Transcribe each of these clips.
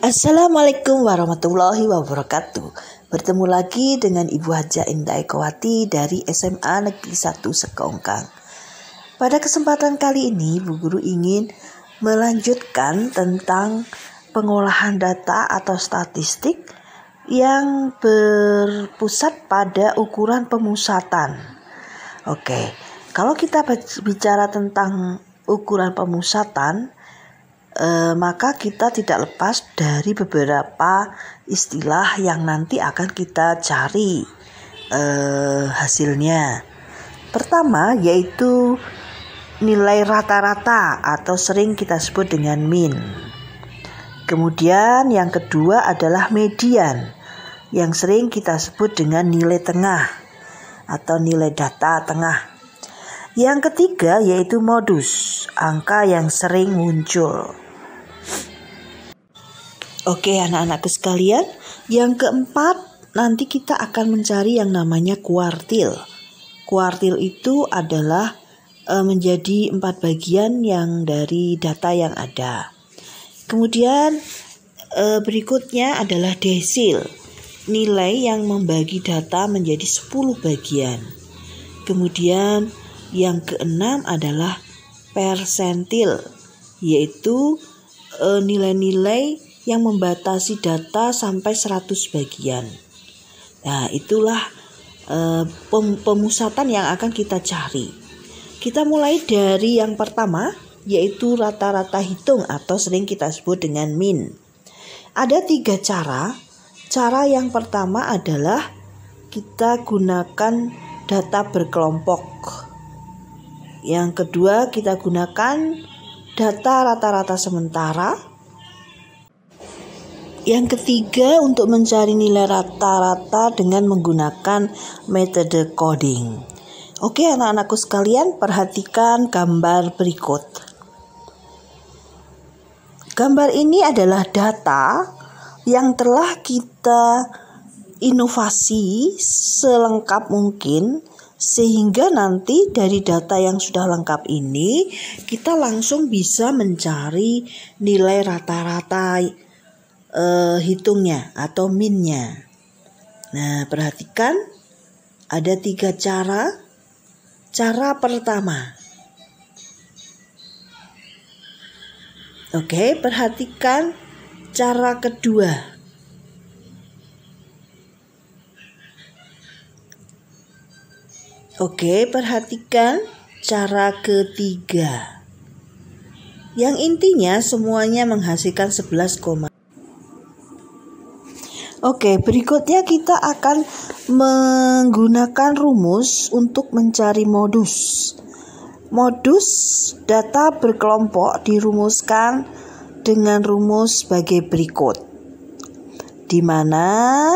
Assalamualaikum warahmatullahi wabarakatuh. Bertemu lagi dengan Ibu Haja Indah Ekowati dari SMA Negeri 1 Sekongkang. Pada kesempatan kali ini, Bu Guru ingin melanjutkan tentang pengolahan data atau statistik yang berpusat pada ukuran pemusatan. Oke, kalau kita bicara tentang ukuran pemusatan, maka kita tidak lepas dari beberapa istilah yang nanti akan kita cari hasilnya. Pertama yaitu nilai rata-rata atau sering kita sebut dengan mean. Kemudian yang kedua adalah median yang sering kita sebut dengan nilai tengah atau nilai data tengah. Yang ketiga yaitu modus, angka yang sering muncul. Oke anak-anakku sekalian, yang keempat nanti kita akan mencari yang namanya kuartil. Kuartil itu adalah menjadi 4 bagian yang dari data yang ada. Kemudian berikutnya adalah desil, nilai yang membagi data menjadi 10 bagian. Kemudian yang keenam adalah persentil, yaitu nilai-nilai yang membatasi data sampai 100 bagian. Nah, itulah pemusatan yang akan kita cari. Kita mulai dari yang pertama, yaitu rata-rata hitung atau sering kita sebut dengan mean. Ada 3 cara. Cara yang pertama adalah kita gunakan data berkelompok. Yang kedua, kita gunakan data rata-rata sementara. Yang ketiga, untuk mencari nilai rata-rata dengan menggunakan metode coding. Oke anak-anakku sekalian, perhatikan gambar berikut. Gambar ini adalah data yang telah kita inovasi selengkap mungkin, sehingga nanti dari data yang sudah lengkap ini kita langsung bisa mencari nilai rata-rata hitungnya atau mean-nya. Nah, perhatikan ada 3 cara. Cara pertama. Oke, perhatikan cara kedua. Oke, perhatikan cara ketiga. Yang intinya semuanya menghasilkan 11, Oke, berikutnya kita akan menggunakan rumus untuk mencari modus. Modus data berkelompok dirumuskan dengan rumus sebagai berikut. Di mana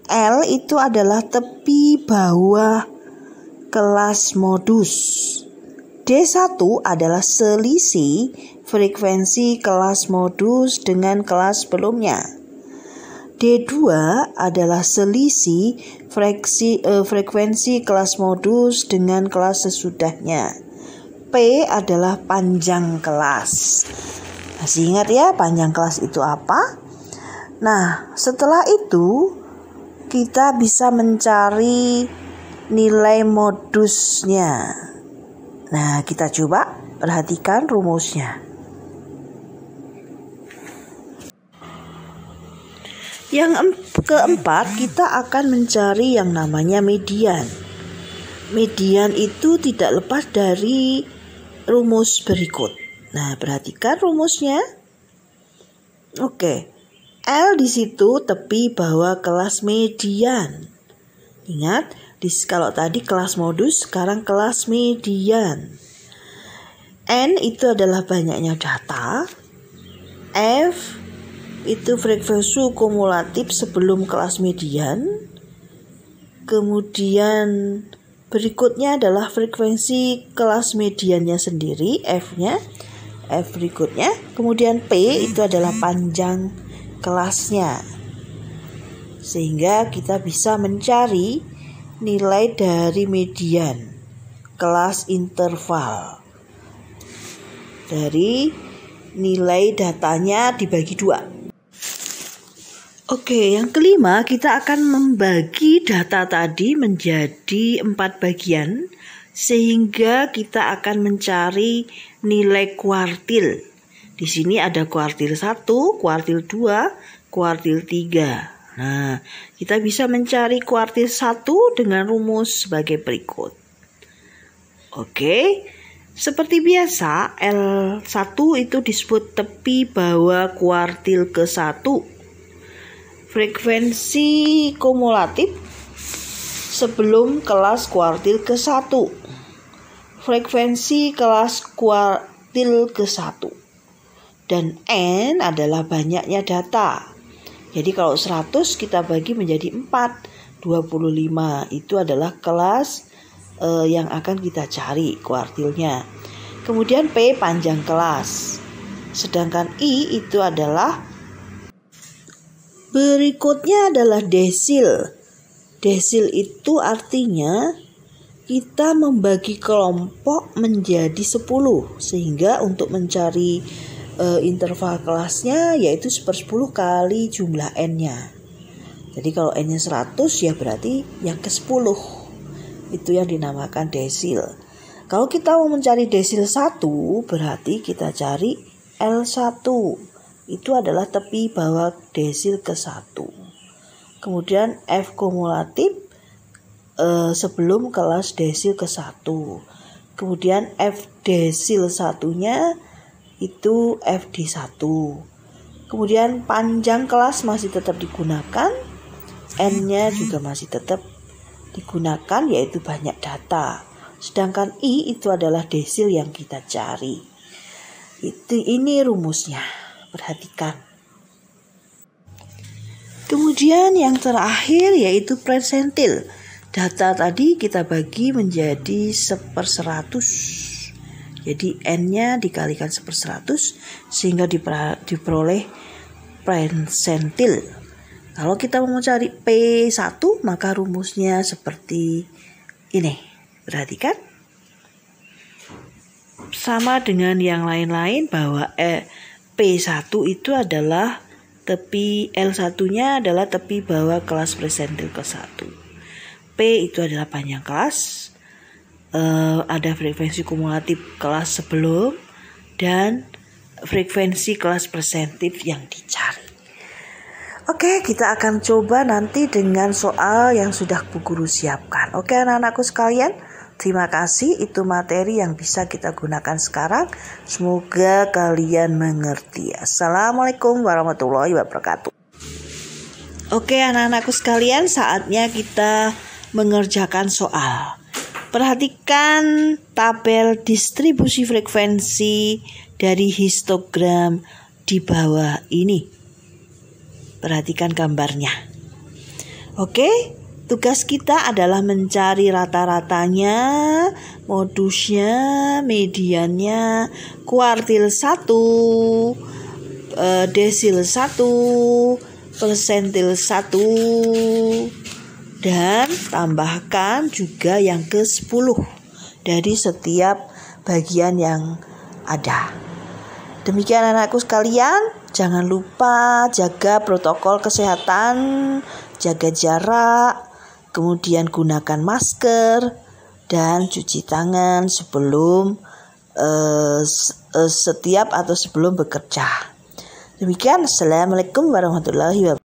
L itu adalah tepi bawah kelas modus. D1 adalah selisih frekuensi kelas modus dengan kelas sebelumnya. D2 adalah selisih frekuensi kelas modus dengan kelas sesudahnya. P adalah panjang kelas. Masih ingat ya panjang kelas itu apa? Nah, setelah itu kita bisa mencari nilai modusnya. Nah, kita coba perhatikan rumusnya. Yang keempat, kita akan mencari yang namanya median. Median itu tidak lepas dari rumus berikut. Nah, perhatikan rumusnya. Oke. L di situ tepi bawah kelas median. Ingat, kalau tadi kelas modus, sekarang kelas median. N itu adalah banyaknya data. F itu frekuensi kumulatif sebelum kelas median. Kemudian berikutnya adalah frekuensi kelas mediannya sendiri, F-nya. F berikutnya. Kemudian P itu adalah panjang kelasnya. Sehingga kita bisa mencari nilai dari median, kelas interval. Dari nilai datanya dibagi 2. Oke, yang kelima kita akan membagi data tadi menjadi 4 bagian sehingga kita akan mencari nilai kuartil. Di sini ada kuartil 1, kuartil 2, kuartil 3. Nah, kita bisa mencari kuartil 1 dengan rumus sebagai berikut. Oke, seperti biasa L1 itu disebut tepi bawah kuartil ke-1. Frekuensi kumulatif sebelum kelas kuartil ke-1. Frekuensi kelas kuartil ke-1. Dan N adalah banyaknya data. Jadi kalau 100 kita bagi menjadi 4. 25 itu adalah kelas yang akan kita cari kuartilnya. Kemudian P panjang kelas. Sedangkan I itu adalah berikutnya adalah desil. Desil itu artinya kita membagi kelompok menjadi 10. Sehingga untuk mencari interval kelasnya yaitu 1/10 kali jumlah N-nya. Jadi kalau N-nya 100 ya berarti yang ke-10. Itu yang dinamakan desil. Kalau kita mau mencari desil 1 berarti kita cari L1. Itu adalah tepi bawah desil ke-1. Kemudian F kumulatif sebelum kelas desil ke-1. Kemudian F desil satunya itu FD1. Kemudian panjang kelas masih tetap digunakan. N-nya juga masih tetap digunakan yaitu banyak data. Sedangkan I itu adalah desil yang kita cari. Ini rumusnya. Perhatikan. Kemudian yang terakhir yaitu persentil. Data tadi kita bagi menjadi 1/100. Jadi N-nya dikalikan 1/100 sehingga diperoleh persentil. Kalau kita mau mencari P1 maka rumusnya seperti ini. Perhatikan. Sama dengan yang lain-lain bahwa P1 itu adalah tepi L1-nya adalah tepi bawah kelas persentil ke-1. P itu adalah panjang kelas. Ada frekuensi kumulatif kelas sebelum dan frekuensi kelas persentif yang dicari. Oke, kita akan coba nanti dengan soal yang sudah Bu Guru siapkan. Oke, anak-anakku sekalian, terima kasih. Itu materi yang bisa kita gunakan sekarang. Semoga kalian mengerti. Assalamualaikum warahmatullahi wabarakatuh. Oke, anak-anakku sekalian, saatnya kita mengerjakan soal. Perhatikan tabel distribusi frekuensi dari histogram di bawah ini. Perhatikan gambarnya. Oke, tugas kita adalah mencari rata-ratanya, modusnya, mediannya, kuartil 1, desil 1, persentil 1, dan tambahkan juga yang ke-10 dari setiap bagian yang ada. Demikian anakku sekalian, jangan lupa jaga protokol kesehatan, jaga jarak, kemudian gunakan masker dan cuci tangan sebelum setiap atau sebelum bekerja. Demikian, assalamualaikum warahmatullahi wabarakatuh.